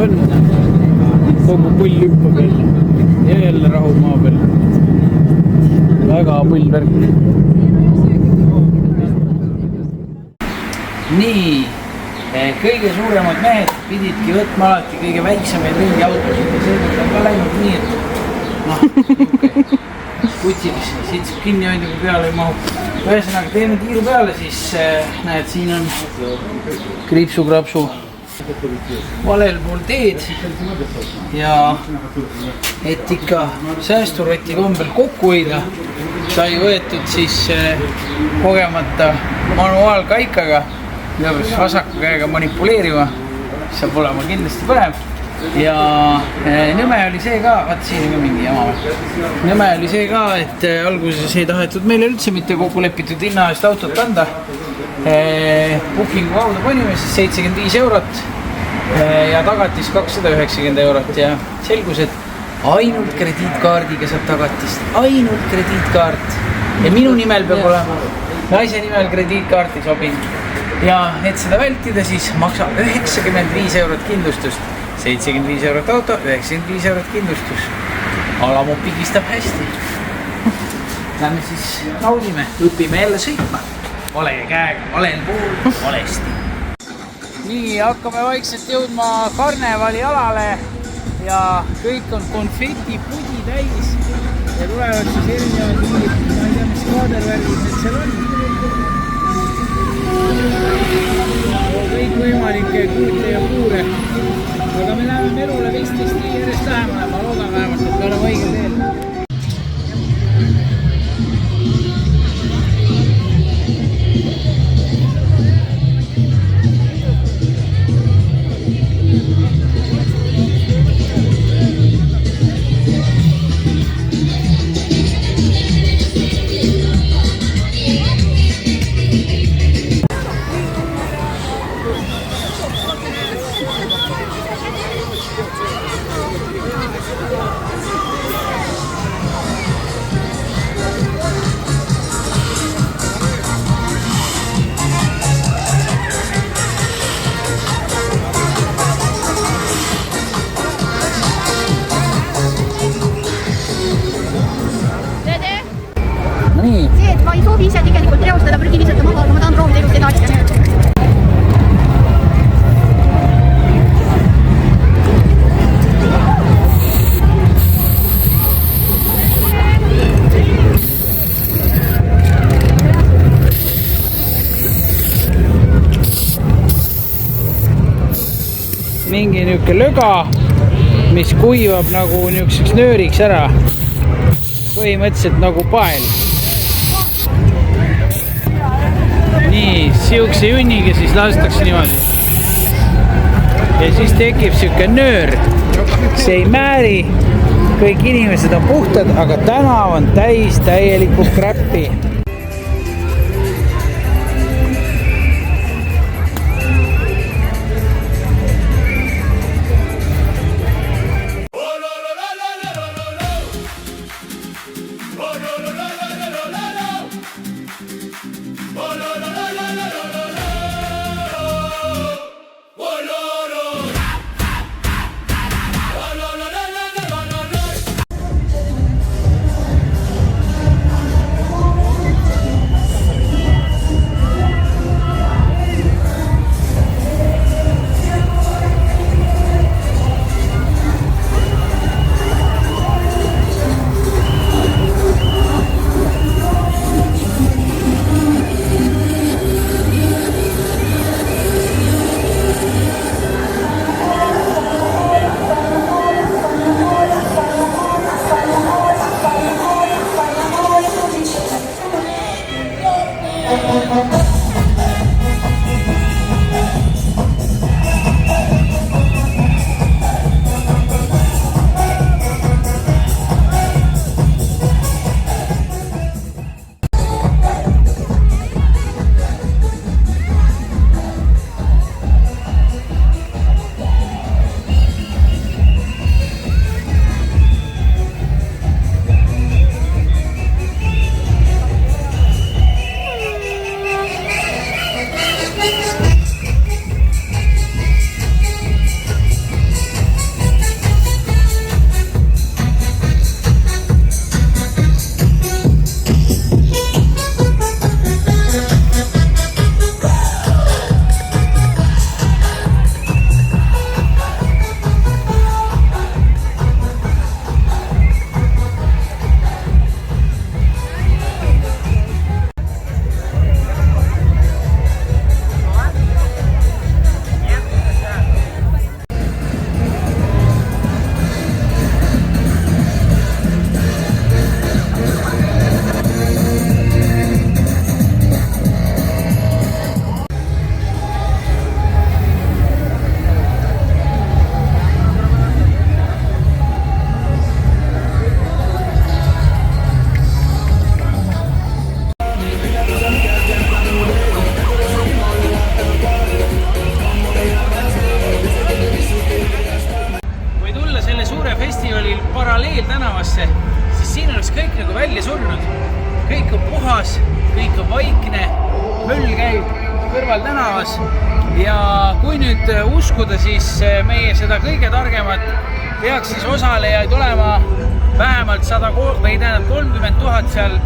on. Kogu pull hüppab jälle. Ja jälle rahu maa peal. Väga pull värk. Nii, kõige suuremad mehed pididki võtma alati kõige väiksemaid ringiautosid ja seetõttu on ka läinud nii, et putiks siit kinni hoida, kui peale ei mahu. Ühesõnaga teeme tiiru peale, siis näed, siin on kriipsu-krapsu valel pool teed ja et ikka säästuroti kombel kokku hoida, sai võetud siis kogemata manuaalkaikaga, mida peaks vasaku käega manipuleerima, saab olema kindlasti põnev. Ja nõme oli see ka, vaat siin on ka mingi jama. Nõme oli see ka, et alguses ei tahetud meile üldse mitte kokku lepitud hinna eest autot anda. Bookingu kaudu panime siis 75 eurot ja tagatis 290 eurot ja selgus, et ainult krediitkaardiga saab tagatist, ainult krediitkaart ja minu nimel peab olema, naise nimel krediitkaart ei sobi ja et seda vältida, siis maksa 95 eurot kindlustust, 75 eurot auto, 95 eurot kindlustus. Alamu pigistab hästi. Lähme siis naudime, õpime jälle sõitma. Vale käega, valel pool, valesti. Nii, hakkame vaikselt jõudma karnevali alale ja kõik on konfeti pudi täis ja tulevad siis erinevad mingid, ma ei tea, mis kaadervärgid need seal on. Kõik võimalikke kuute ja puure. Aga me läheme Merule 15 järjest lähemale, ma loodan vähemalt, et me oleme õigel teel. See, et ma ei soovi ise tegelikult reostada prügi visata maha, aga ma tahan proovida just edasi. Mingi niuke löga, mis kuivab nagu niukseks nööriks ära. Põhimõtteliselt nagu pael. Nii, siukse junniga siis lastakse niimoodi. Ja siis tekib siuke nöör. See ei määri. Kõik inimesed on puhtad, aga tänav on täis täielikku kräppi. kõik nagu välja surnud. Kõik on puhas, kõik on vaikne, möll käib kõrval tänavas ja kui nüüd uskuda, siis meie seda kõige targemat peaks siis osalejaid olema vähemalt 30 000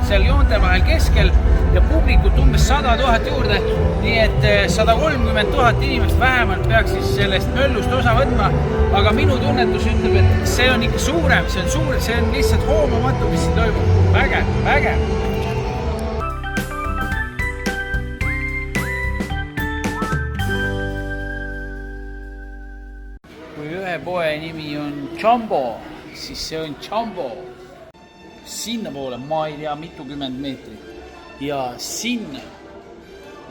seal joonte vahel keskel ja publikut umbes 100 000 juurde. Nii et 130 000 inimest vähemalt peaks siis sellest möllust osa võtma. Aga minu tunnetus ütleb, et see on ikka suurem, see on lihtsalt hoomamatu, mis siin toimub. Vägev. Kui ühe poe nimi on Jumbo, siis see on Jumbo. Sinna poole ma ei tea mitukümmend meetrit ja sinna.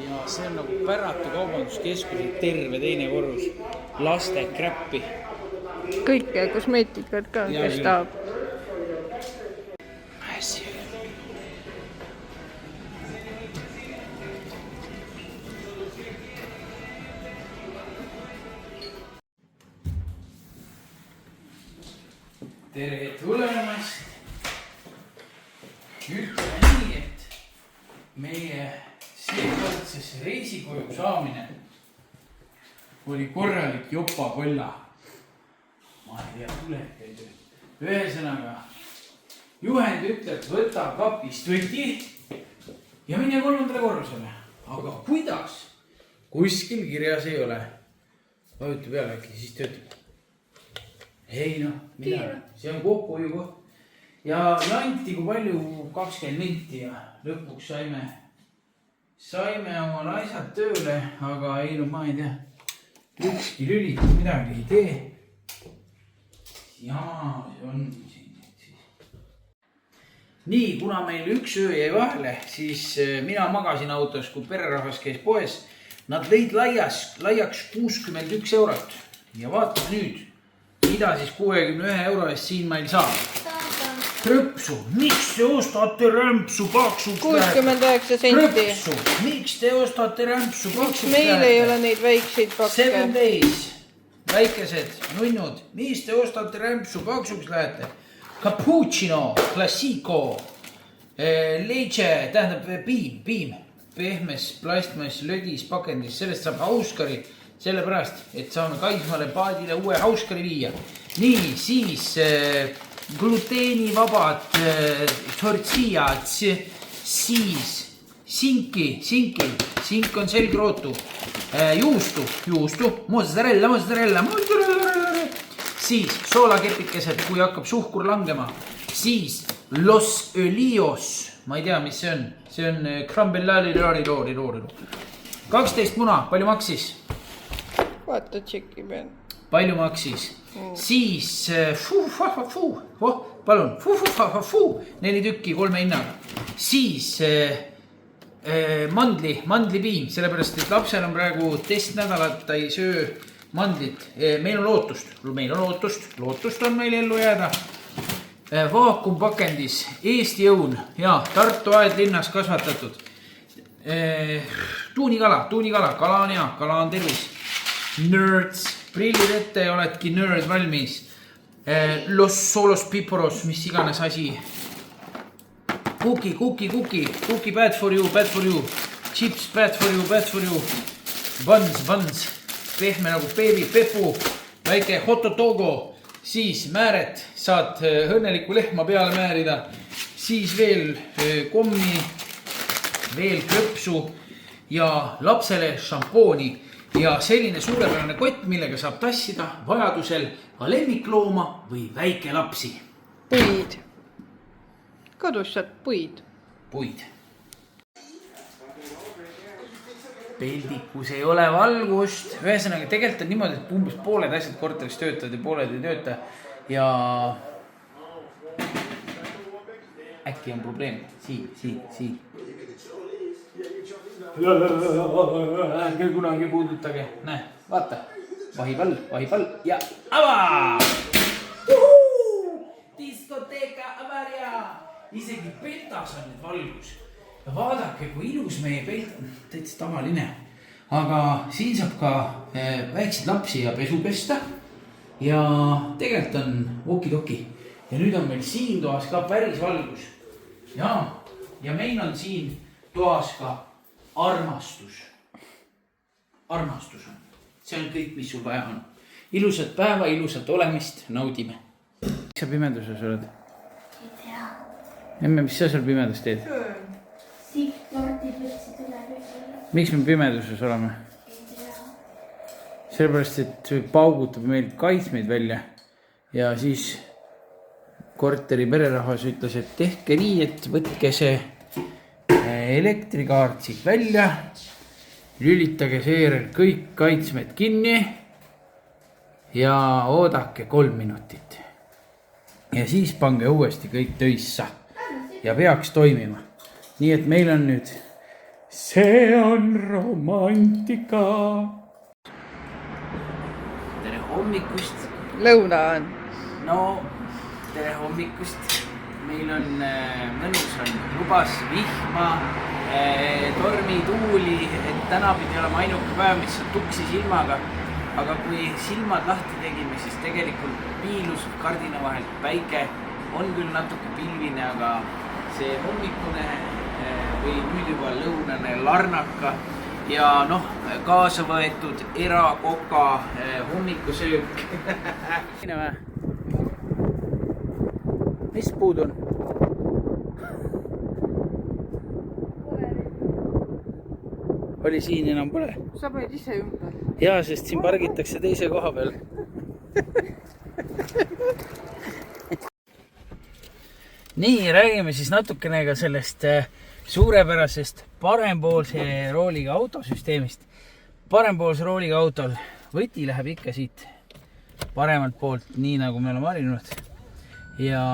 Ja see on nagu Pärratu kaubanduskeskuse terve teine korrus. Laste kräppi. Kõike kosmeetikat ka, kes tahab. Tere tulemast! Ütleme nii, et meie seekordses reisikoju saamine oli korralik jopa-kolla. Ma ei tea, tuled. Ühesõnaga, juhend ütleb, võta kapist võti ja mine 3. korrusele. Aga kuidas? Kuskil kirjas ei ole. Vajuta peale äkki, siis töötab. Ei noh, mida? See on kokkuhoiu koht. Ja anti kui palju 20 minti ja lõpuks saime oma asjad tööle, aga ei no ma ei tea. Ükski lüli midagi ei tee. Jaa, see on siin. Nii, kuna meil üks öö jäi vahele, siis mina magasin autos, kui pererahvas käis poes. Nad lõid laiaks 61 eurot ja vaata nüüd. Mida siis 61 euro eest siin meil saab? Rõpsu, miks te ostate rämpsu paksuks 69 senti. Rõpsu, miks te ostate rämpsu paksuks Meil ei ole neid väikseid pakke. 7 days, väikesed nunnud, mis te ostate rämpsu paksuks lähete? Cappuccino, Classico, leitse, tähendab piim, pehmes plastmas lödis pakendis, sellest saab hauskari. Sellepärast, et saame Kaismale paadile uue hauskari viia. Nii, siis gluteenivabad tortillad, siis sink on selgrootu, juustu, mozzarella, siis soolakepikesed, kui hakkab suhkur langema, siis los õlios, ma ei tea, mis see on crambellari 12 muna, palju maksis? Vaata tšeki peal. Palju maksis? Siis, palun, 4 tükki 3 hinnaga. Siis mandlipiim, sellepärast, et lapsel on praegu testnädalat, ta ei söö mandlit. Meil on lootust on meil ellu jääda. Vaakumpakendis, Eesti õun ja Tartu Aedlinnas kasvatatud. Tuunikala, kala on hea, kala on tervis. Nerds, prillid ette ja oledki nerd valmis. Los solos piporos, mis iganes asi. Cookie, bad for you. Chips, bad for you. Buns, pehme nagu beebi, pepu, väike hototogo. Siis määret, saad õnnelikku lehma peale määrida. Siis veel kommi, veel krõpsu ja lapsele šampooni. Ja selline suurepärane kott, millega saab tassida vajadusel ka lemmiklooma või väike lapsi. Puid. Kodus saad puid. Peldikus ei ole valgust. Ühesõnaga, tegelikult on niimoodi, et umbes pooled asjad korteris töötavad ja pooled ei tööta. Ja äkki on probleem. Siin. Ärge kunagi puudutage. Näe, vaata. Vahipall ja ava! Diskoteeka avaria! Isegi peltas on nüüd valgus. Ja vaadake, kui ilus meie pelt on. Täitsa tavaline. Aga siin saab ka väikseid lapsi ja pesu pesta. Ja tegelikult on woki-toki. ja nüüd on meil siin toas ka päris valgus. Ja meil on siin toas ka armastus. Armastus on. See on kõik, mis sul vaja on. Ilusat päeva, ilusat olemist, naudime. Miks sa pimeduses oled? Ei tea. Emme, mis sa seal pimedas teed? Siit kaardid võtsid üle. Miks me pimeduses oleme? Ei tea. Sellepärast, et paugutab meil kaitsmeid välja. Ja siis korteri pererahvas ütles, et tehke nii, et võtke see elektrikaart siit välja. Lülitage seejärel kõik kaitsmed kinni. Ja oodake 3 minutit. Ja siis pange uuesti kõik töissa. Ja peaks toimima. Nii et meil on nüüd. See on romantika. Tere hommikust. Lõuna on. No, tere hommikust. Meil on mõnus on lubas vihma, tormi, tuuli. Et täna pidi olema ainuke päev, mis on tuksi silmaga. Aga kui silmad lahti tegime, siis tegelikult piilus kardina vahelt päike. On küll natuke pilvine, aga see hommikune või nüüd juba lõunane larnaka ja kaasa võetud erakoka hommikusöök. Mis puud on? Oli siin enam pole? Sa paned ise ümber. Jaa, sest siin pargitakse teise koha peal. Nii, räägime siis natukene ka sellest suurepärasest parempoolse rooliga autosüsteemist. Parempoolse rooliga autol võti läheb ikka siit paremalt poolt, nii nagu me oleme harjunud. Ja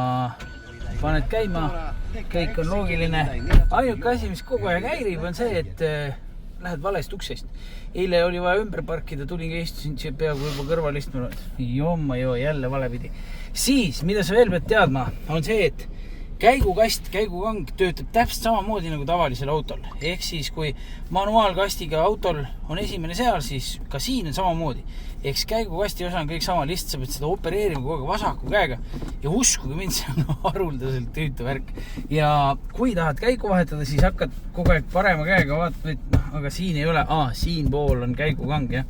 paned käima, kõik on loogiline. Ainuke asi, mis kogu aeg häirib, on see, et lähed valest uksest. Eile oli vaja ümber parkida, tulin ja istusin peaaegu juba kõrval istunud. Jomma joo, jälle valepidi. Siis, mida sa veel pead teadma, on see, et käigukast, käigukang töötab täpselt samamoodi nagu tavalisel autol. Ehk siis, kui manuaalkastiga autol on esimene seal, siis ka siin on samamoodi. Ehk siis käigukasti osa on kõik sama, lihtsalt sa pead seda opereerima kogu aeg vasaku käega. Ja uskuge mind, see on haruldaselt tüütu värk. Ja kui tahad käiku vahetada, siis hakkad kogu aeg parema käega vaatama, et aga siin ei ole, siin pool on käigukang, jah.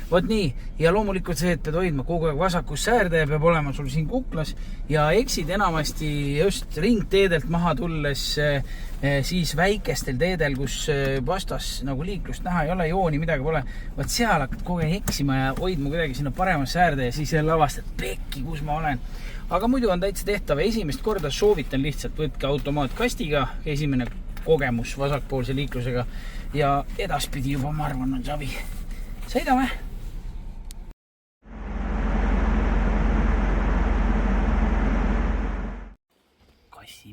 Vot nii, ja loomulikult see, et pead hoidma kogu aeg vasakus säärde ja peab olema sul siin kuklas ja eksid enamasti just ringteedelt maha tulles siis väikestel teedel, kus vastas nagu liiklust näha ei ole, jooni midagi pole. Vot seal hakkad kogu aeg eksima ja hoidma kuidagi sinna paremas säärde ja siis jälle avastad pekki, kus ma olen. Aga muidu on täitsa tehtav. Esimest korda soovitan lihtsalt võtke automaatkastiga, esimene kogemus vasakpoolse liiklusega ja edaspidi juba ma arvan on savi. Sõidame!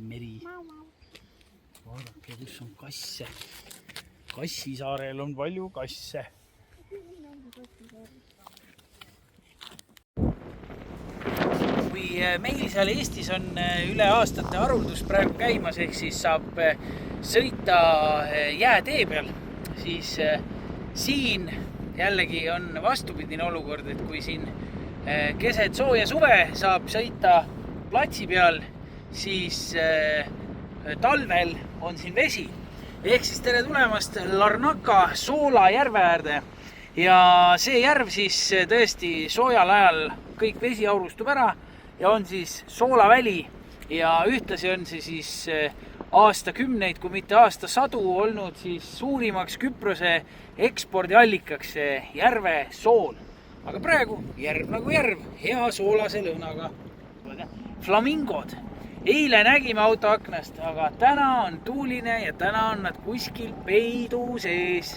Meri. Vaadake, kus on kasse. Kassisaarel on palju kasse. Kui meil seal Eestis on üle aastate haruldus praegu käimas, ehk siis saab sõita jäätee peal, siis siin jällegi on vastupidine olukord, et kui siin keset sooja suve saab sõita platsi peal, siis talvel on siin vesi. Ehk siis tere tulemast Larnaka Soola järve äärde. Ja see järv siis tõesti soojal ajal kõik vesi aurustub ära ja on siis Soolaväli. Ja ühtlasi on see siis aastakümneid, kui mitte aastasadu olnud siis suurimaks Küprose ekspordiallikaks järve sool. Aga praegu järv nagu järv, hea soolase lõunaga. Flamingod. Eile nägime autoaknast, aga täna on tuuline ja täna on nad kuskil peidu sees.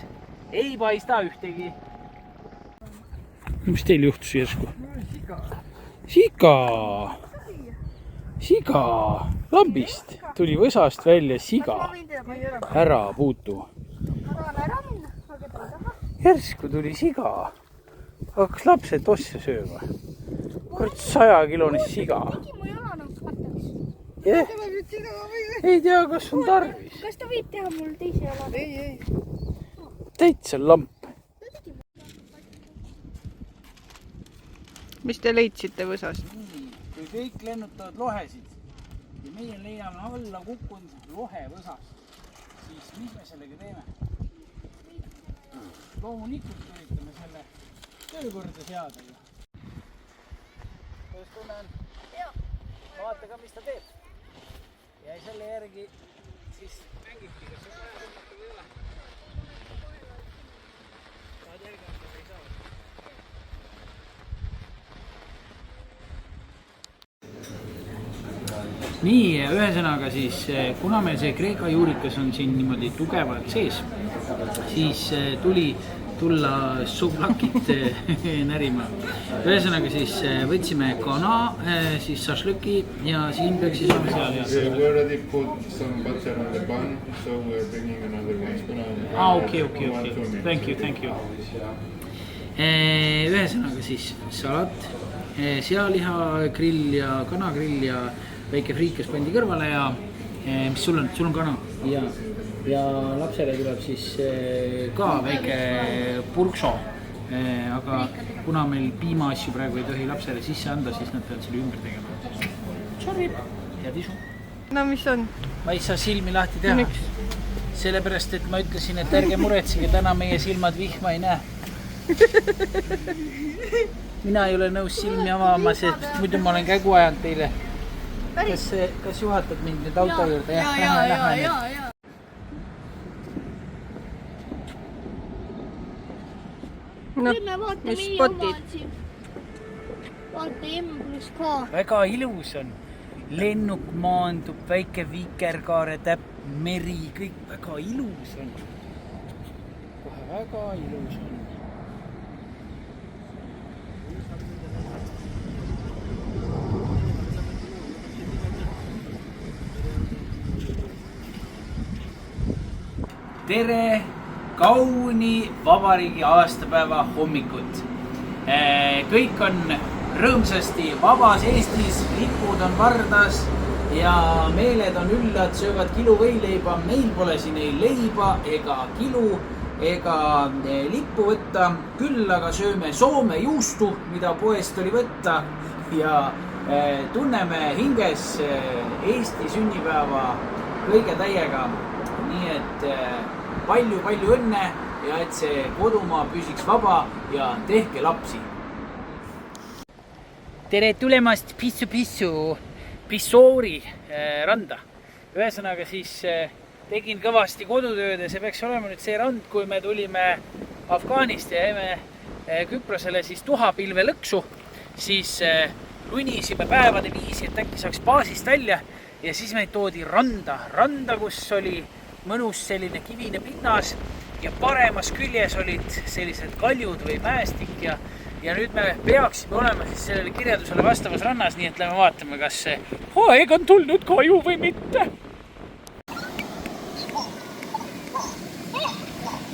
Ei paista ühtegi. Mis teil juhtus järsku? Siga! Siga! Lambist tuli võsast välja siga. Ära puutu. Järsku tuli siga. Hakkas lapsed ossa sööma. Kord 100-kilone siga. Ei tea, kas on tarvis. Kas ta võib teha mul teise jala? Ei. Täitsa lamp. Mis te leidsite võsast? Kui kõik lennutavad lohesid ja meie leiame alla kukkunud lohevõsas, siis mis me sellega teeme? Loomulikult üritame selle töökorda seada ju. Kuidas tunne on? Vaata ka, mis ta teeb. Ja selle järgi siis mängibki, kas see vaja tõmmata või ei ole. Saad järgi anda või ei saa? Nii, ühesõnaga siis, kuna meil see Kreeka juurikas on siin niimoodi tugevalt sees, siis tuli tulla soblakit närima. Ühesõnaga siis võtsime kana, siis šašlõki ja siin peaks siis olema seal. We already put some butter on the bun, so we're bringing another one spoon. Okay. Thank you. Ühesõnaga siis salat, sealiha grill ja kanagrill ja väike friikas pandi kõrvale ja mis sul on kana ja lapsele tuleb siis ka väike purkso, aga kuna meil piimaasju praegu ei tohi lapsele sisse anda, siis nad peavad selle ümber tegema. Sorry, head isu. No mis on? Ma ei saa silmi lahti teha. Miks? Sellepärast, et ma ütlesin, et ärge muretsege, täna meie silmad vihma ei näe. Mina ei ole nõus silmi avama, sest muidu ma olen kägu ajanud teile. Kas juhatad mind nüüd auto juurde? Ja. No, Nüüd me vaatame mis spotid? Vaata M+K. Väga ilus on. Lennuk maandub, väike vikerkaare täpp, meri, kõik väga ilus on. Kohe väga ilus on. Tere kauni vabariigi aastapäeva hommikut. Kõik on rõõmsasti vabas Eestis, lipud on vardas ja meeled on üllad, söövad kilu võileiba. Meil pole siin ei leiba ega kilu ega lippu võtta. Küll aga sööme Soome juustu, mida poest oli võtta ja tunneme hinges Eesti sünnipäeva kõige täiega. Nii et palju õnne ja et see kodumaa püsiks vaba ja tehke lapsi. Tere tulemast Pissoori randa. Ühesõnaga siis tegin kõvasti kodutööd ja see peaks olema nüüd see rand, kui me tulime Afgaanist ja jäime Küprosele siis tuhapilve lõksu, siis lunisime päevade viisi, et äkki saaks baasist välja ja siis meid toodi randa, kus oli mõnus selline kivine pinnas ja paremas küljes olid sellised kaljud või mäestik ja nüüd me peaksime olema siis sellele kirjeldusele vastavas rannas, nii et lähme vaatame, kas aeg on tulnud koju või mitte.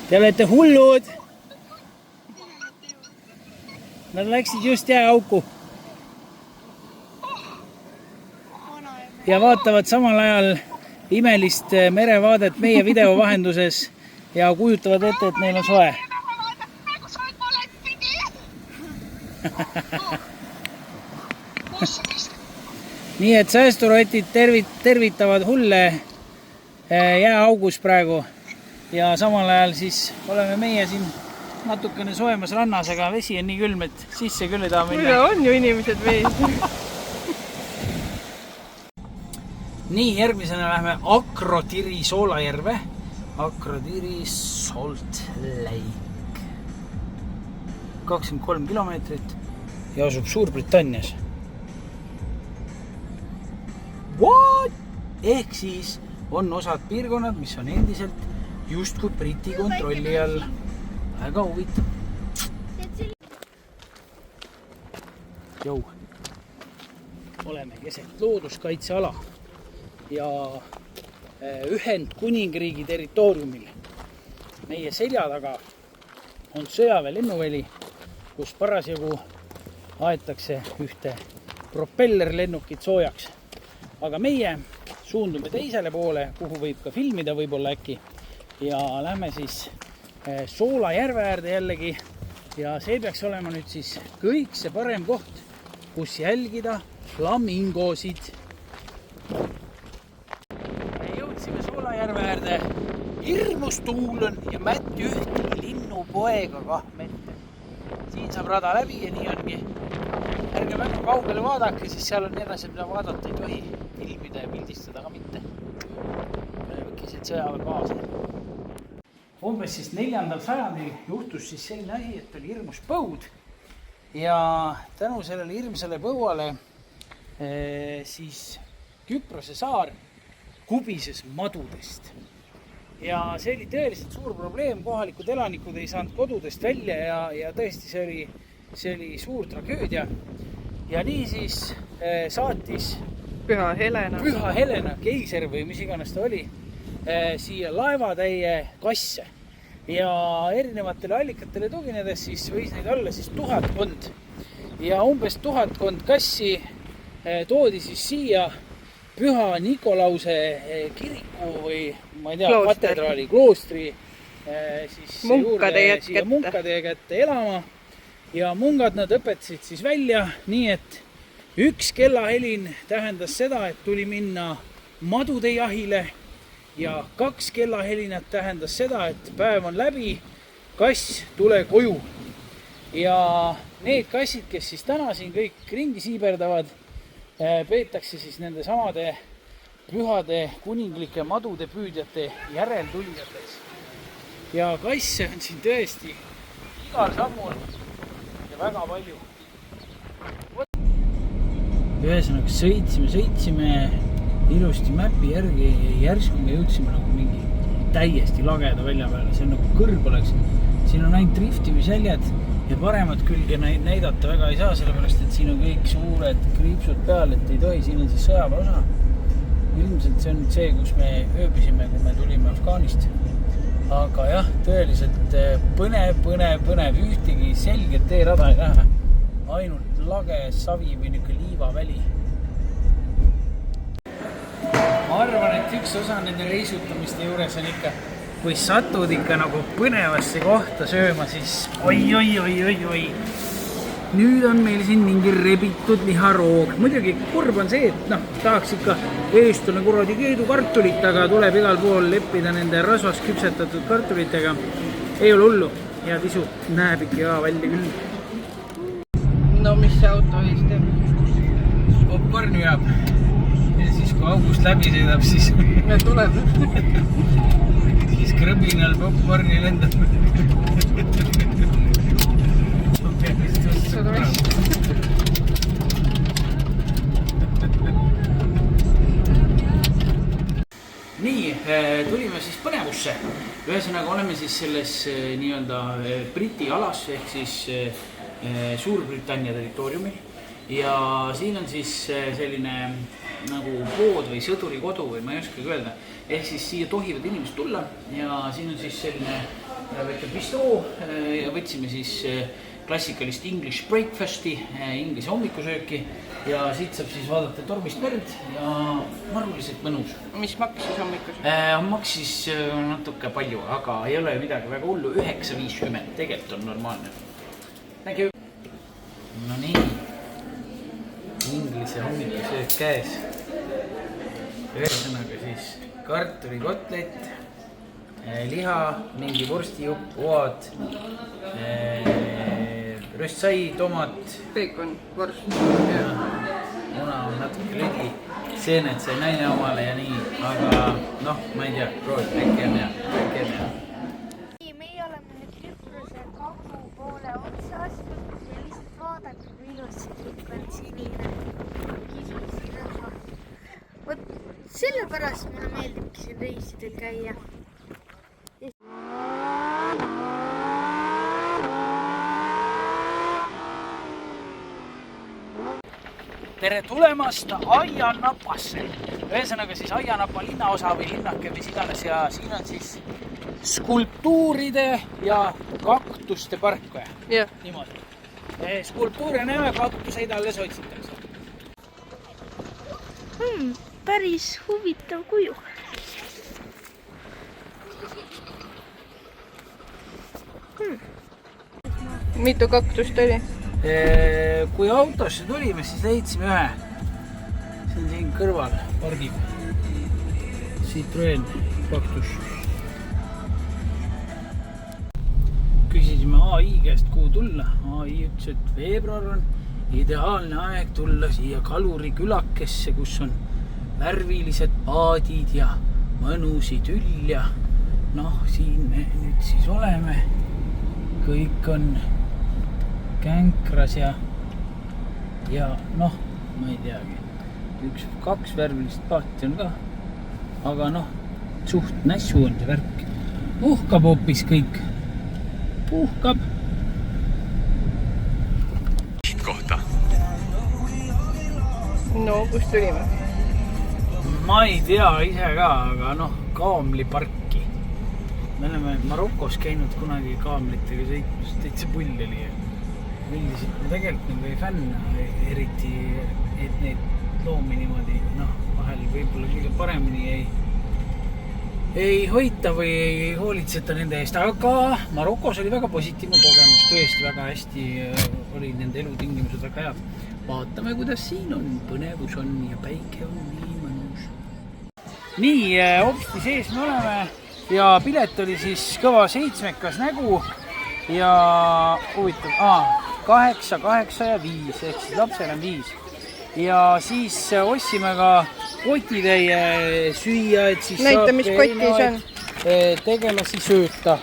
Te olete hullud. Nad läksid just jääauku. Ja vaatavad samal ajal imelist merevaadet meie video vahenduses ja kujutavad ette, et neil on soe. Nii et säästurotid tervitavad hulle jääaugus praegu ja samal ajal siis oleme meie siin natukene soemas rannas, aga vesi on nii külm, et sisse küll ei taha minna. Mulle on ju inimesed vees. Nii, järgmisena lähme Akrotiri soolajärve. Akrotiri Salt Lake. 23 kilomeetrit ja asub Suurbritannias. What? Ehk siis on osad piirkonnad, mis on endiselt justkui Briti kontrolli all. Väga huvitav. Jou. Oleme keset looduskaitseala ja Ühendkuningriigi territooriumil. Meie selja taga on sõjaväe lennuväli, kus parasjagu aetakse ühte propellerlennukit soojaks. Aga meie suundume teisele poole, kuhu võib ka filmida võib-olla äkki. Ja lähme siis Soolajärve äärde jällegi. Ja see peaks olema nüüd siis kõik see parem koht, kus jälgida flamingosid. Jõudsime Soolajärve äärde. Hirmus tuul on ja Mätt ühtegi linnupoega kahmette. Siin saab rada läbi ja nii ongi. Ärge väga kaugele vaadake, siis seal on edasi, mida vaadata ei tohi. Filmida ja pildistada ka mitte. Väikesed sõjaväebaase. Umbes siis 4. sajandil juhtus siis selline asi, et oli hirmus põud. Ja tänu sellele hirmsale põuale siis Küprose saar kubises madudest. Ja see oli tõeliselt suur probleem, kohalikud elanikud ei saanud kodudest välja ja tõesti see oli suur tragöödia. Ja nii siis saatis Püha Helena, keiser või mis iganes ta oli, siia laevatäie kasse. Ja erinevatele allikatele tuginedes siis võis neid olla siis 1000. Ja umbes 1000 kassi toodi siis siia Püha Nikolause kiriku või ma ei tea, katedraali, kloostri siis munkade kätte elama. Ja mungad nad õpetasid siis välja nii, et üks kellahelin tähendas seda, et tuli minna madude jahile ja 2 kellahelinat tähendas seda, et päev on läbi, kass, tule koju. Ja need kassid, kes siis täna siin kõik ringi siiberdavad, peetakse siis nende samade pühade kuninglike madude püüdjate järeltulijateks. Ja kasse on siin tõesti igal sammul ja väga palju. Ühesõnaga sõitsime ilusti mäpi järgi ja järsku me jõudsime nagu mingi täiesti lageda välja peale. See on nagu kõrg oleks. Siin on ainult driftimisjäljed ja paremat külge näidata väga ei saa, sellepärast et siin on kõik suured kriipsud peal, et ei tohi. Siin on siis sõjaväe osa. Ilmselt see on nüüd see, kus me ööbisime, kui me tulime Afgaanist. Aga jah, tõeliselt põnev, ühtegi selget teerada ei lähe. Ainult lage, savi või niisugune liivaväli. Ma arvan, et üks osa nende reisutamiste juures on ikka, kui satud ikka nagu põnevasse kohta sööma, siis oi. Nüüd on meil siin mingi rebitud liharoog. Muidugi kurb on see, et tahaks ikka eestlane kuradi keedukartulit, aga tuleb igal pool leppida nende rasvas küpsetatud kartulitega. Ei ole hullu. Head isu. Näeb ikka hea välja küll. No mis see auto ees teeb? Popcorn veab. Ja siis kui august läbi sõidab, siis... Ja tuleb. Siis krõbinal popcorni lendab. Nii, tulime siis põnevusse. Ühesõnaga oleme siis selles nii-öelda Briti alas ehk siis Suurbritannia territooriumil. Ja siin on siis selline nagu pood või sõduri kodu või ma ei oskagi öelda. Ehk siis siia tohivad inimesed tulla ja siin on siis selline väike bistro ja võtsime siis klassikalist English breakfasti, inglise hommikusööki ja siit saab siis vaadata tormist merd ja maruliselt mõnus. Mis maksis hommikus? Maksis natuke palju, aga ei ole midagi väga hullu, 9.50, tegelikult on normaalne. Thank you. No nii, inglise hommikusöök käes. Ühesõnaga siis kartulikotlet, liha, mingi vorstijupp, oad, röstsai, tomat, Bacon, vorst. Muna on natuke lüdi, seened sai naine omale ja nii, aga ma ei tea, proovi, äkki on hea. Meie oleme nüüd Küprose kagu poole otsas ja lihtsalt vaadake, kui ilus see kõik on sinine. Kisusi rõhva. Võt, sellepärast mulle meeldibki siin reisidel käia. Tere tulemast Aianapasse. Ühesõnaga siis Aianapa linnaosa või linnake mis iganes ja siin on siis skulptuuride ja kaktuste park. Jah. Niimoodi. Skulptuure näeme, kaktuseid alles otsitakse. Päris huvitav kuju. Mitu kaktust oli? kui autosse tulime, siis leidsime ühe. See on siin kõrval pargib. Citroen Cactus. Küsisime AI käest, kuhu tulla. AI ütles, et veebruar on ideaalne aeg tulla siia Kaluri külakesse, kus on värvilised paadid ja mõnus idüll ja siin me nüüd siis oleme. Kõik on känkras ja ma ei teagi. 1-2 värvilist paati on ka. Aga suht nässu on see värk. Puhkab hoopis kõik. Puhkab. Kohta. No, kust tulime? Ma ei tea ise ka, aga Kaamli parki. Me oleme Marokos käinud kunagi kaamlitega sõitmas, täitsa pull oli. Üldiselt ma tegelikult ei fänna eriti, et neid loomi niimoodi, vahel võib-olla kõige paremini ei hoita või ei hoolitseta nende eest, aga Marokos oli väga positiivne kogemus, tõesti väga hästi oli nende elutingimused väga head. Vaatame, kuidas siin on, põnevus on ja päike on nii mõnus. Nii, hopsti sees me oleme ja pilet oli siis kõva 7 nägu ja huvitav, 8, 8 ja 5, ehk siis lapsel on 5. Ja siis ostsime ka kotitäie süüa, et siis näita, mis kotis on. Tegelasi sööta.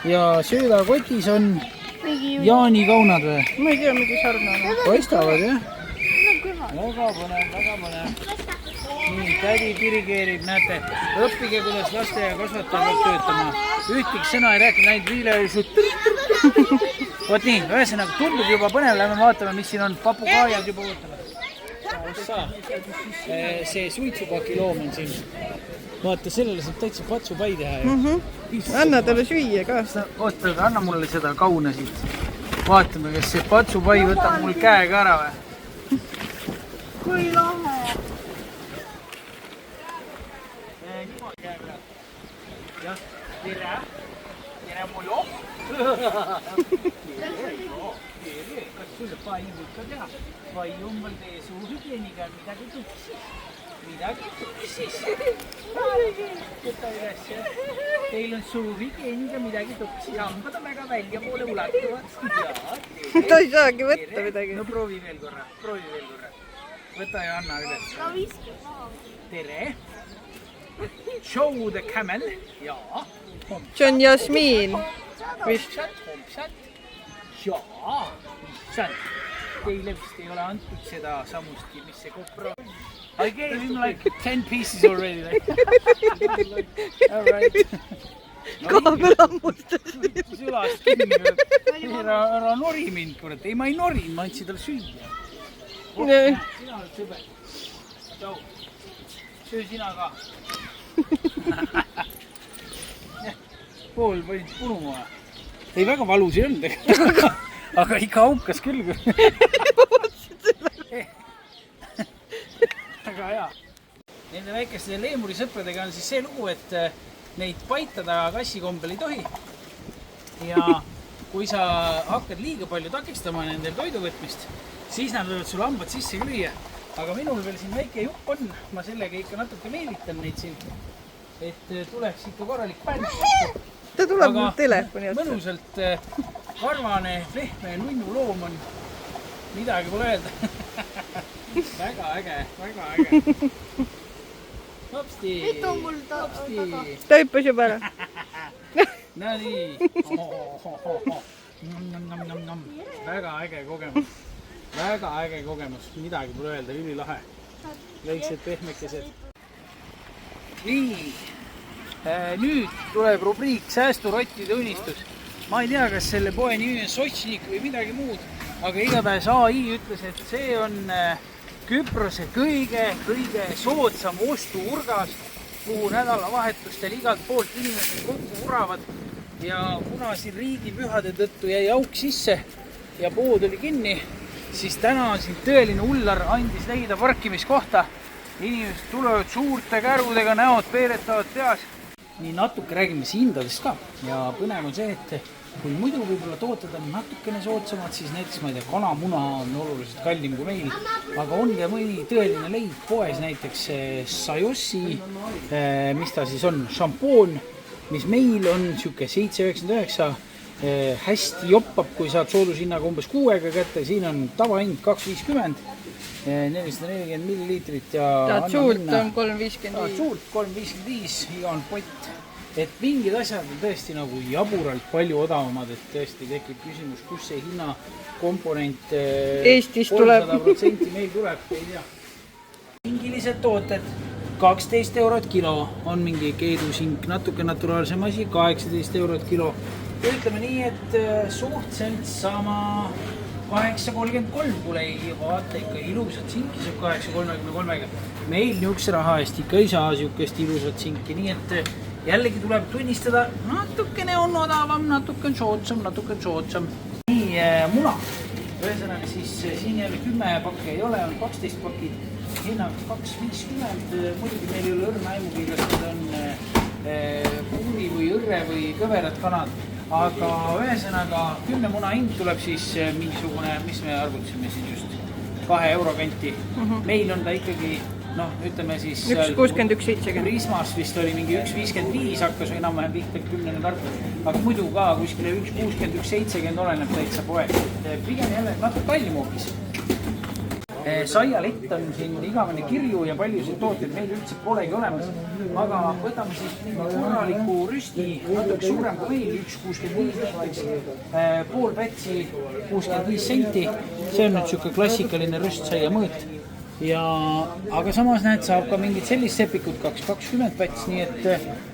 Ja söödakotis on Jaani kaunad või? Ma ei tea, mingi sarnane. Paistavad, jah? Väga põnev. Nii, tädi dirigeerib, näete. Õppige, kuidas laste ja kasvatajad töötama. Ühtegi sõna ei rääkinud, ainult viileöösud. Vot nii, ühesõnaga tundub juba põnev, lähme vaatame, mis siin on. Papugaajad juba ootavad. See suitsupaki loom on siin. Vaata, sellele saab täitsa patsupai teha. Anna talle süüa ka. Oota, anna mulle seda kauna siit. Vaatame, kas see patsupai võtab mul käega ära või? Kui lahe! Jah, tere! Tere mu loom! Kas sulle pai võib ka teha? Pai on meil teie suuhügieniga midagi tuksis. Võta üles. Teil on suuhügieniga midagi tuksis. Hambad on väga välja poole ulatuvad. Ta ei saagi võtta midagi. No proovi veel korra. Võta ja anna üles. Tere. Show the camel. Jaa. See on Jasmiin. Hompsat. Jaa. Issand. Teile vist ei ole antud seda samustki, mis see kopra on. I gave him like 10 pieces already. All right. Kaamel ammustas. Sülast kinni. Ära nori mind, kurat. Ei, ma ei norinud, ma andsin talle süüa. Sina oled sõber. Tšau. Söö sina ka. Pool panid punuma. Ei, väga valus ei olnud. Aga ikka aukas küll. Väga hea. Nende väikeste leemurisõpradega on siis see lugu, et neid paitada kassikombel ei tohi. Ja kui sa hakkad liiga palju takistama nendel toiduvõtmist, siis nad võivad sul hambad sisse lüüa. Aga minul veel siin väike jupp on. Ma sellega ikka natuke meelitan neid siin. Et tuleks ikka korralik bänd. Ta tuleb mul telefoni otsa. Mõnusalt karvane, lehme ja nunnu loom on. Midagi pole öelda. Väga äge. Hopsti. Nüüd on mul taga. Ta hüppas juba ära. No nii. Väga äge kogemus. Midagi pole öelda, ülilahe. Väiksed pehmekesed. Nii. Nüüd tuleb rubriik säästurottide unistus. Ma ei tea, kas selle poe nimi on Sochnik või midagi muud, aga igatahes AI ütles, et see on Küprose kõige soodsam ostuurgas, kuhu nädalavahetustel igalt poolt inimesed kokku uravad. Ja kuna siin riigipühade tõttu jäi auk sisse ja pood oli kinni, siis täna on siin tõeline ullar andis leida parkimiskohta. Inimesed tulevad suurte kärudega, näod peeretavad peas. Nii natuke räägime hindadest ka ja põnev on see, et kui muidu võib-olla tooted on natukene soodsamad, siis näiteks ma ei tea, kanamuna on oluliselt kallim kui meil, aga on ka mõni tõeline leid poes, näiteks Sajossi, mis ta siis on, šampoon, mis meil on siuke 7,99, hästi joppab, kui saad soodushinnaga umbes 6 kätte, siin on tavahind 2,50, 440 milliliitrit ja Tahad suurt on 3,55. Suurt 3,55, iga on pott. Et mingid asjad on tõesti nagu jaburalt palju odavamad, et tõesti tekib küsimus, kus see hinnakomponent Eestis tuleb. 300% meil tuleb, ei tea. Mingilised tooted, 12 eurot kilo, on mingi keedusink, natuke naturaalsem asi, 18 eurot kilo. Ütleme nii, et suhteliselt sama 8,33, kuule ei vaata ikka ilusat sinki saab 8,33-ga. Meil niisuguse raha eest ikka ei saa niisugust ilusat sinki, nii et jällegi tuleb tunnistada, natukene on odavam, natuke on soodsam. Nii, muna. Ühesõnaga siis siin jälle 10 pakke ei ole, on 12 pakid. Hinnaga 2,50. Muidugi meil ei ole õrna aimugi, kas need on puuri või õrre või kõverad kanad. Aga ühesõnaga 10 muna hind tuleb siis mingisugune, mis me arvutasime siin just, 2 euro kanti. Meil on ta ikkagi, noh, ütleme siis 1,61,70. Prismas vist oli mingi 1,55 hakkas või enam-vähem pihta 10 tarku. Aga muidu ka kuskile 1,61,70 oleneb täitsa poeg. Pigem jälle natuke kallim hoopis. Saialett on siin igavene kirju ja paljusid tooteid meil üldse polegi olemas. Aga võtame siis korraliku rüsti, natuke suurem kui meil, 1,65 näiteks, pool pätsi 65 senti. See on nüüd siuke klassikaline rüstsaia mõõt. Aga samas näed, saab ka mingid sellist sepikut 2,20 päts, nii et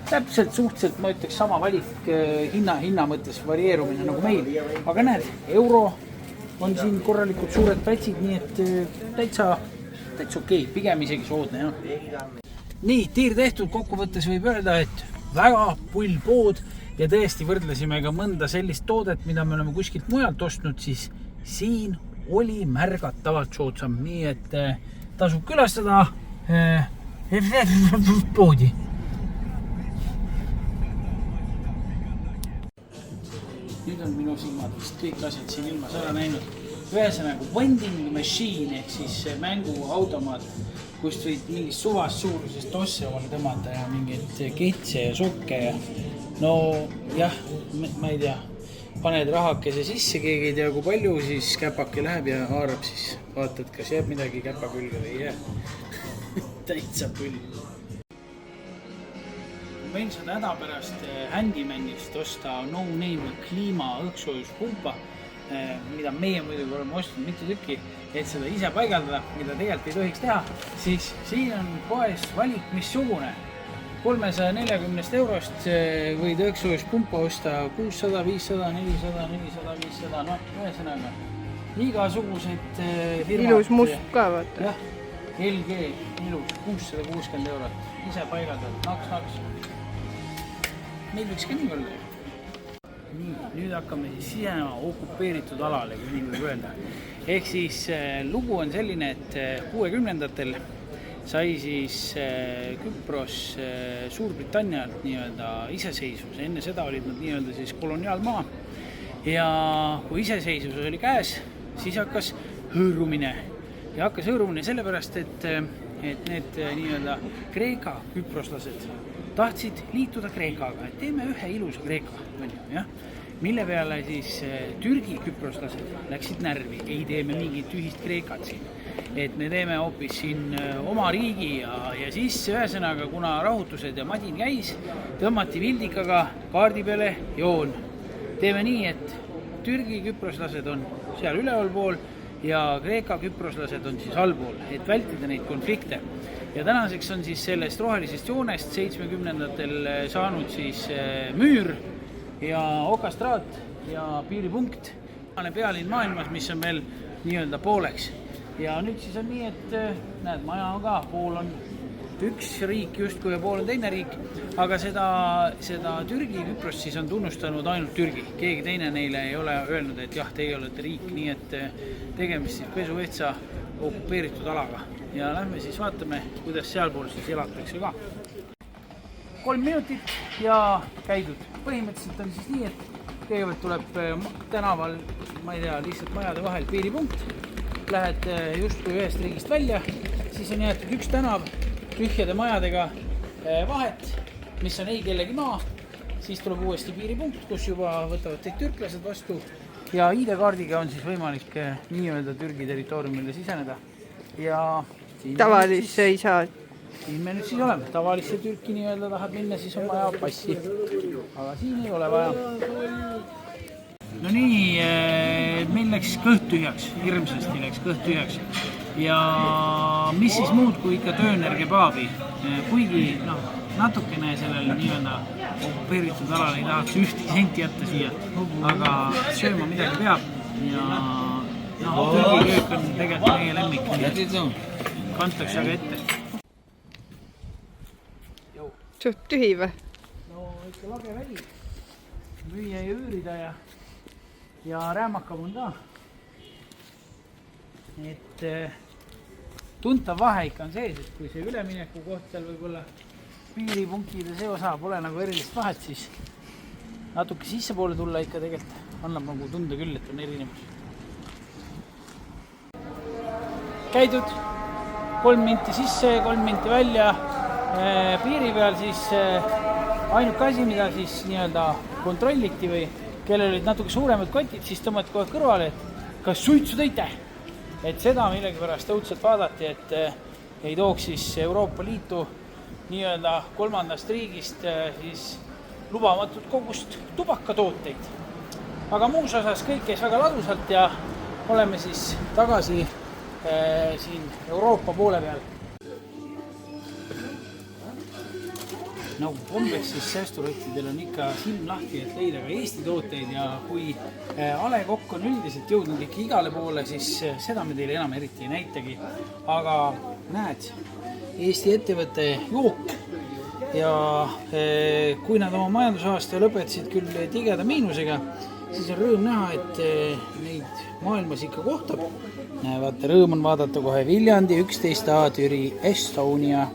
täpselt suhteliselt ma ütleks sama valik hinna mõttes varieerumine nagu meil. Aga näed, euro on siin korralikult suured pätsid, nii et täitsa okei, pigem isegi soodne. Nii, tiir tehtud, kokkuvõttes võib öelda, et väga pull pood ja tõesti võrdlesime ka mõnda sellist toodet, mida me oleme kuskilt mujalt ostnud, siis siin oli märgatavalt soodsam, nii et tasub külastada poodi. Nüüd on minu silmad vist kõik asjad siin ilmas ära näinud. Ühesõnaga vending machine ehk siis mänguautomaat, kust võid mingist suvast suurusest tosse omale tõmmata ja mingeid ketse ja sokke ja no jah, ma ei tea, paned rahakese sisse, keegi ei tea kui palju, siis käpake läheb ja haarab, siis vaatad, kas jääb midagi käpa külge või ei jää. Täitsa pull. Meil saad häda pärast Handymanist osta No Name kliima õhksoojuspumpa, mida meie muidugi oleme ostnud mitu tükki, et seda ise paigaldada, mida tegelikult ei tohiks teha, siis siin on poes valik missugune. 340 eurost võid õhksoojuspumpa osta 600, 500, 400, 400, 500, noh, ühesõnaga igasugused firmad. Ilus must ka, vaata. Jah, LG, ilus, 660 eurot, ise paigaldad, naks. Meil võiks ka nii olla. Nii, nüüd hakkame siis sisenema okupeeritud alale, kui nii võib öelda. Ehk siis lugu on selline, et 60-ndatel sai siis Küpros Suurbritannialt nii-öelda iseseisvus. Enne seda olid nad nii-öelda siis koloniaalmaa. Ja kui iseseisvus oli käes, siis hakkas hõõrumine. Ja hakkas hõõrumine sellepärast, et need nii-öelda Kreeka küproslased tahtsid liituda Kreekaga, et teeme ühe ilusa Kreeka, mille peale siis Türgi küproslased läksid närvi, ei teeme mingit ühist Kreekat siin, et me teeme hoopis siin oma riigi ja siis ühesõnaga, kuna rahutused ja madin käis, tõmmati vildikaga kaardi peale joon. Teeme nii, et Türgi küproslased on seal ülevalpool ja Kreeka küproslased on siis allpool, et vältida neid konflikte. Ja tänaseks on siis sellest rohelisest joonest 70-ndatel saanud siis müür ja okastraat ja piiripunkt. Pealinn maailmas, mis on veel nii-öelda pooleks. Ja nüüd siis on nii, et näed, maja on ka, pool on üks riik justkui ja pool on teine riik, aga seda Türgi Küprost siis on tunnustanud ainult Türgi. Keegi teine neile ei ole öelnud, et jah, teie olete riik, nii et tegemist siis pesuvehtsa okupeeritud alaga. Ja lähme siis vaatame, kuidas sealpool siis elatakse ka. 3 minutit ja käidud. Põhimõtteliselt on siis nii, et kõigepealt tuleb tänaval, ma ei tea, lihtsalt majade vahel piiripunkt. Lähed justkui ühest riigist välja, siis on jäetud üks tänav tühjade majadega vahet, mis on ei kellegi maa. Siis tuleb uuesti piiripunkt, kus juba võtavad teid türklased vastu ja ID-kaardiga on siis võimalik nii-öelda Türgi territooriumile siseneda. Ja Tavalisse ei saa. Siin me nüüd siis oleme. Tavalisse Türki nii-öelda tahad minna, siis on vaja passi. Aga siin ei ole vaja. No nii, meil läks kõht tühjaks, hirmsasti läks kõht tühjaks. Ja mis siis muud kui ikka tööner kebaabi. Kuigi natukene sellele nii-öelda okupeeritud alal ei tahaks ühtki senti jätta siia, aga sööma midagi peab ja Türgi köök on tegelikult meie lemmik. Kantakse aga ette. Suht tühi või? No ikka lage väli. Müüa ja üürida ja räämakam on ka. Et tuntav vahe ikka on sees, et kui see ülemineku koht seal võib-olla piiripunktide see osa pole nagu erilist vahet, siis natuke sisse poole tulla ikka tegelikult annab nagu tunda küll, et on erinevus. Käidud 3 minti sisse, 3 minti välja piiri peal, siis ainuke asi, mida siis nii-öelda kontrolliti või kellel olid natuke suuremad kotid, siis tõmmati kohe kõrvale, et kas suitsu tõite? Et seda millegipärast õudselt vaadati, et ei tooks siis Euroopa Liitu nii-öelda 3. riigist siis lubamatut kogust tubakatooteid. Aga muus osas kõik käis väga ladusalt ja oleme siis tagasi siin Euroopa poole peal. Nagu kombeks siis säästurottidel on ikka silm lahti, et leida ka Eesti tooteid ja kui A. Le Coq on üldiselt jõudnud ikka igale poole, siis seda me teile enam eriti ei näitagi. Aga näed, Eesti ettevõtte Jook ja kui nad oma majandusaasta lõpetasid küll tigeda miinusega, siis on rõõm näha, et neid maailmas ikka kohtab. Vaata, rõõm on vaadata kohe Viljandi 11A Türi Estonia.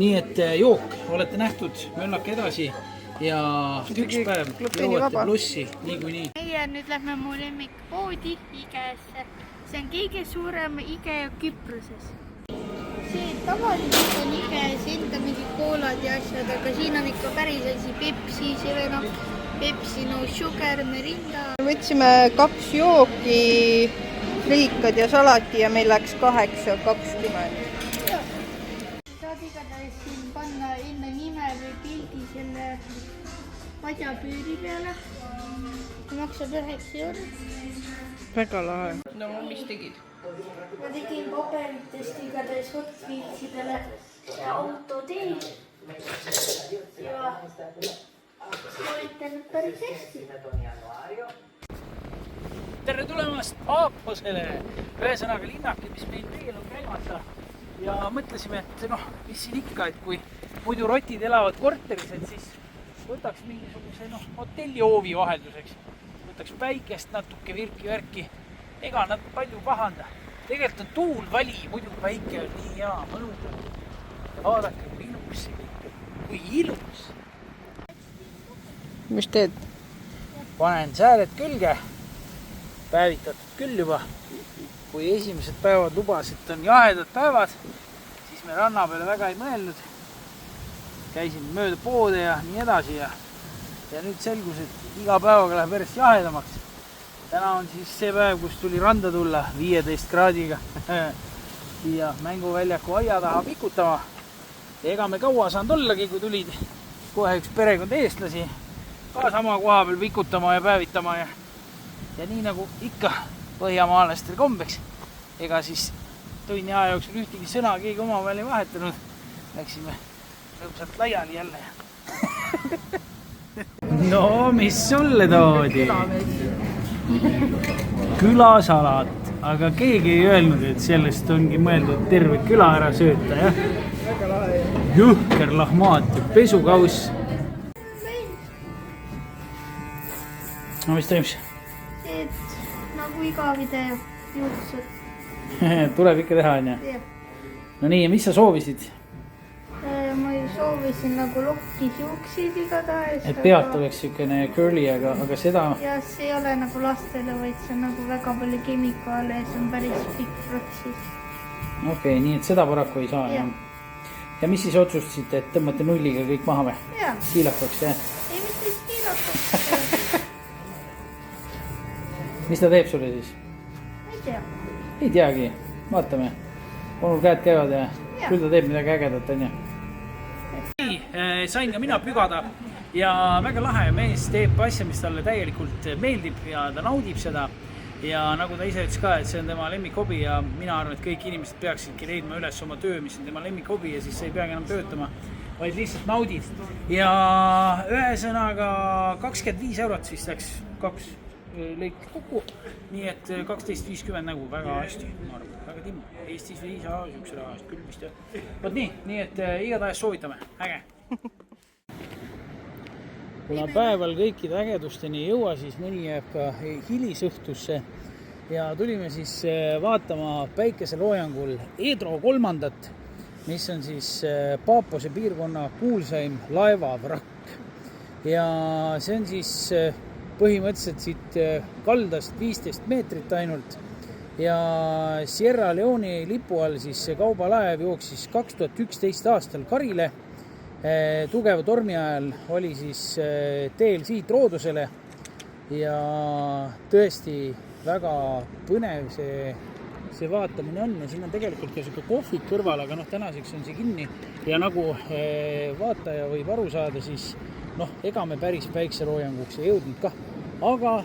Nii et Jook, olete nähtud möllake edasi ja üks päev jõuate plussi niikuinii. Meie nüüd lähme mu lemmikpoodi Igesse. See on kõige suurem Ige Küproses. See tavaliselt on Iges enda mingi koolad ja asjad, aga siin on ikka päris asi Pepsi, Pepsi, no Sugar, Merinda. Võtsime 2 jooki, friikad ja salati ja meil läks 8.20. Saad igatahes siin panna enda nime või pildi selle padjapüüri peale. Maksab 9 eurot. Väga lahe. No mis tegid? Ma tegin paberitest igatahes Hot Wheelsidele autotee ja sooritan päris hästi. Tere tulemast Aaposele! Ühesõnaga linnake, mis meil teel on käimata. Ja mõtlesime, et mis siin ikka, et kui muidu rotid elavad korteris, et siis võtaks mingisuguse hotellihoovi vahelduseks. Võtaks päikest, natuke virki-värki. Ega nad palju pahanda. Tegelikult on tuul vali, muidu päike on nii hea, mõnukad. Vaadake, kui ilus see kõik. Kui ilus! Mis teed? Panen sääled külge. Päevitatud küll juba. Kui esimesed päevad lubas, et on jahedad päevad, siis me ranna peale väga ei mõelnud. Käisin mööda poode ja nii edasi ja nüüd selgus, et iga päevaga läheb järjest jahedamaks. Täna on siis see päev, kus tuli randa tulla 15 kraadiga ja mänguväljaku aia taha pikutama. Ega me kaua saanud ollagi, kui tulid kohe üks perekond eestlasi ka sama koha peal pikutama ja päevitama ja nii nagu ikka põhjamaalastel kombeks. Ega siis tunni aja jooksul ühtegi sõna keegi omavahel ei vahetanud. Läksime rõõmsalt laiali jälle. No, mis sulle toodi? Külasalat. Aga keegi ei öelnud, et sellest ongi mõeldud terve küla ära sööta, jah? Jõhker lahmaat ja pesukauss. No, mis toimus? Nagu iga video juhtused. Tuleb ikka teha, on ja? Jah. No nii, ja mis sa soovisid? Ma soovisin nagu lokki siukseid igatahes. Et pealt oleks siukene curly, aga seda... Ja see ei ole nagu lastele, vaid see on nagu väga palju kemikaale ja see on päris pikk protsess. Okei, nii et seda paraku ei saa. Ja mis siis otsustasite, et tõmmate nulliga kõik maha või? Jaa. Kiilakaks, jah? Ei, mitte siis kiilakaks. Mis ta teeb sulle siis? Ei tea. Ei teagi, vaatame. Onul käed käivad ja küll ta teeb midagi ägedat, on ju. Sain ka mina pügada ja väga lahe mees teeb asja, mis talle täielikult meeldib ja ta naudib seda. Ja nagu ta ise ütles ka, et see on tema lemmikhobi ja mina arvan, et kõik inimesed peaksidki leidma üles oma töö, mis on tema lemmikhobi ja siis ei peagi enam töötama, vaid lihtsalt naudid. Ja ühesõnaga 25 eurot siis läks 2 lõik kokku, nii et 12.50 nagu väga hästi, ma arvan, väga timm. Eestis ei saa siukse raha eest küll vist. Vot nii et igatahes soovitame, äge. Kuna päeval kõikide ägedusteni ei jõua, siis mõni jääb ka hilisõhtusse ja tulime siis vaatama päikeseloojangul Edro 3, mis on siis Paapose piirkonna kuulsaim laevavrakk. Ja see on siis põhimõtteliselt siit kaldast 15 meetrit ainult ja Sierra Leone lipu all siis see kaubalaev jooksis 2011 aastal karile. Tugeva tormi ajal oli siis teel siit Roodusele ja tõesti väga põnev see vaatamine on ja siin on tegelikult ka siuke kohvik kõrval, aga tänaseks on see kinni ja nagu vaataja võib aru saada, siis ega me päris päikseloojanguks ei jõudnud ka, aga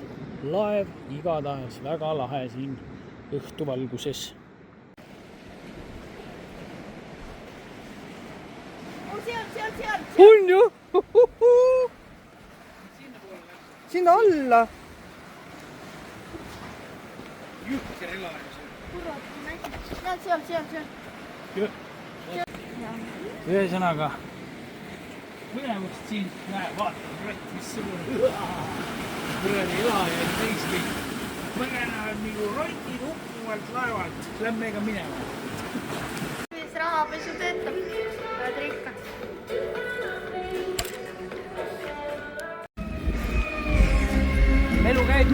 laev igatahes väga lahe siin õhtuvalguses. On ju? Sinna alla. Jükker elajas. Kurat, seal. Ühesõnaga põnevust siin, vaata, mis suur kuradi elaja teis kõik. Põnevad nagu rotid uppuvalt laevalt, lämme ega minema. Mis rahapesu töötab, oled rikkad. Elu käib.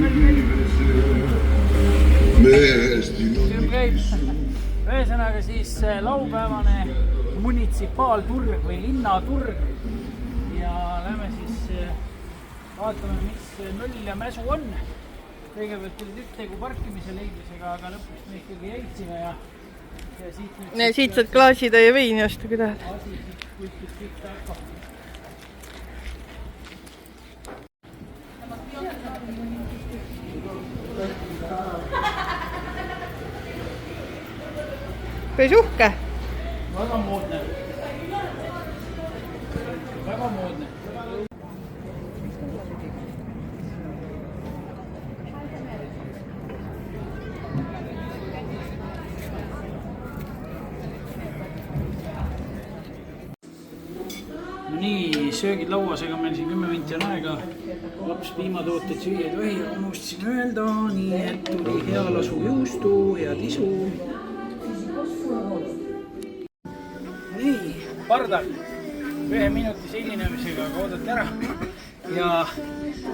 Ühesõnaga siis laupäevane munitsipaalturg või linnaturg ja lähme siis vaatame, mis möll ja mäsu on. Kõigepealt olid tegu parkimise leidmisega, aga lõpuks me ikkagi jäitsime ja siit saad klaasitäie veini osta, kui tahad. Asi siit kuikis kõik hakkab. Päris uhke. Väga moodne. Väga moodne. Nii, söögid lauas, ega meil siin 10 minti on aega. Laps piimatooted süüa ei tohi, unustasin öelda, nii et tuli hea lasu juustu, hea tisu. Nii, pardal 1 minutise hilinemisega oodati ära ja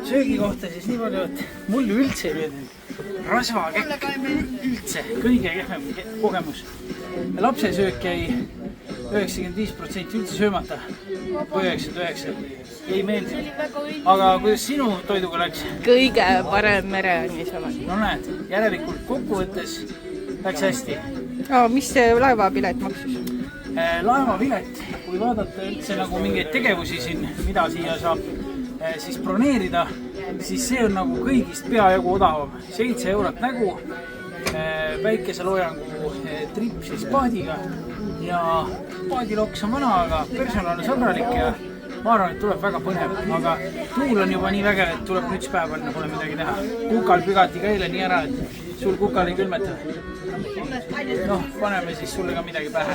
söögi kohta siis nii palju, et mul üldse ei meeldinud rasvakekk, üldse kõige kehvem kogemus. Lapse söök jäi 95% üldse söömata, 99% ei meeldinud. Aga kuidas sinu toiduga läks? Kõige parem mere on niisama. No näed, järelikult kokkuvõttes läks hästi. Mis see laevapilet maksis? Laevapilet, kui vaadata üldse nagu mingeid tegevusi siin, mida siia saab siis broneerida, siis see on nagu kõigist peajagu odavam. 7 eurot nägu, päikeseloojangu trip siis paadiga ja paadiloks on vana, aga personal on sõbralik ja ma arvan, et tuleb väga põnev, aga tuul on juba nii vägev, et tuleb müts päeval, pole midagi teha. Kukal pügati ka eile nii ära, et sul kukal ei külmeta. Paneme siis sulle ka midagi pähe.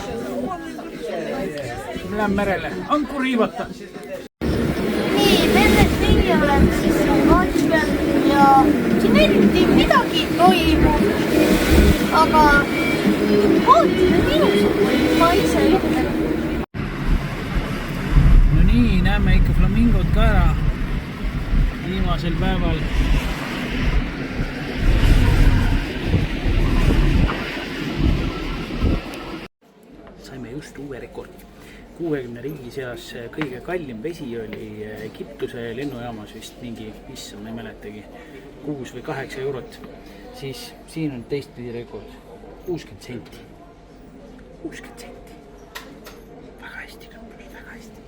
Lähen merele, anku riivata. Nii, nendest neli olen siis vaatsin ja siin eriti midagi toimub, aga vaatid on ilusad, ma ise ütlen. nii, näeme ikka flamingod ka ära viimasel päeval. Saime just uue rekordi. 60 riigi seas kõige kallim vesi oli Egiptuse lennujaamas vist mingi, issand, ma ei mäletagi, 6 või 8 eurot. Siis siin on teistpidi rekord, 60 senti. 60 senti. Väga hästi, väga hästi.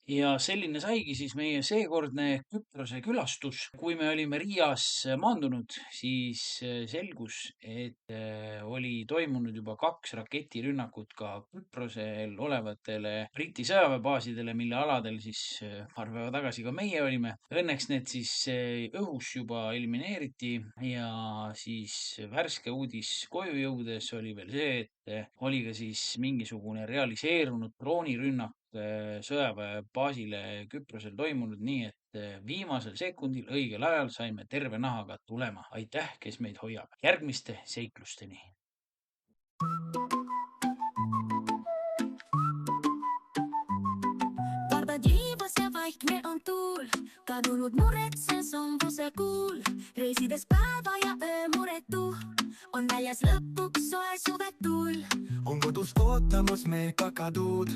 Ja selline saigi siis meie seekordne Küprose külastus. Kui me olime Riias maandunud, siis selgus, et oli toimunud juba 2 raketirünnakut ka Küprosel olevatele Briti sõjaväebaasidele, mille aladel siis paar päeva tagasi ka meie olime. Õnneks need siis õhus juba elimineeriti ja siis värske uudis koju jõudes oli veel see, et oli ka siis mingisugune realiseerunud droonirünnak sõjaväebaasile Küprosel toimunud, nii et viimasel sekundil õigel ajal saime terve nahaga tulema. Aitäh, kes meid hoiab. Järgmiste seiklusteni. Karbadiivas ja vaikne on tuul, kadunud muretsen sombuse kuul. Reisides päeva ja öö muretu, on väljas lõpuks soe suvetuul. On kodus ootamas me kakaduud.